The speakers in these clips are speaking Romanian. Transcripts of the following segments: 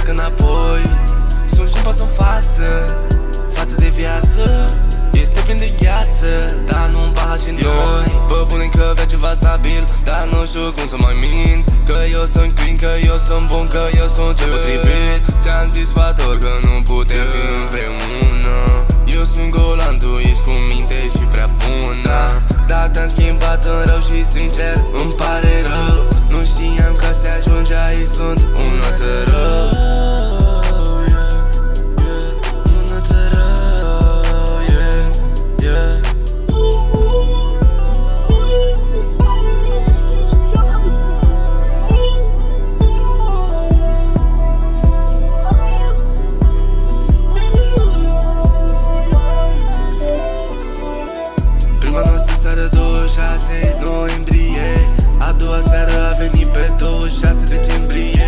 întorc înapoi. Sunt cum pas în față de viață. Este plin de gheață, dar nu-mi bage noi. Bă, bune că vrea ceva stabil, dar nu știu cum să mai mint. Că eu sunt clean, că eu sunt bun, că eu sunt cel potrivit. Ți-am zis sfator că nu putem fi împreună. Eu sunt golan, tu ești cu minte și prea bună. Dar te-am schimbat în rău și sincer îmi pare rău. Nu știam că se ajunge aici, sunt un rău. Prima noastră seară 26 noiembrie. A doua seară a venit pe 26 decembrie.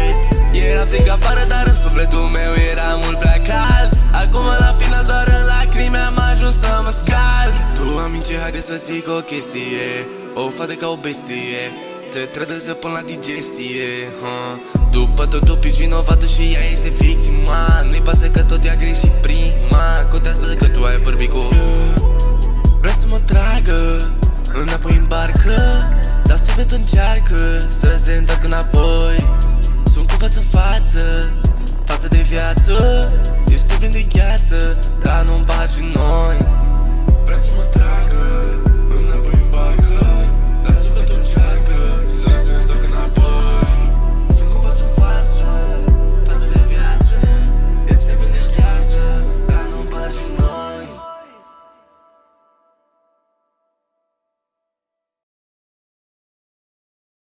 Era frig afară, dar în sufletul meu era mult prea cald. Acum la final doar în lacrimi am ajuns să mă scald. Tu amince, haide să zic o chestie. O fată ca o bestie, te trădăză până la digestie, După tot tu pici vinovatul și ea este victima. Nu-i pasă că tot i-a greșit prima. Contează că tu ai vorbit cu vrea să mă tragă înapoi în barcă, dar sufletul încearcă să se întoarcă înapoi. Sunt cu pas în față de viață.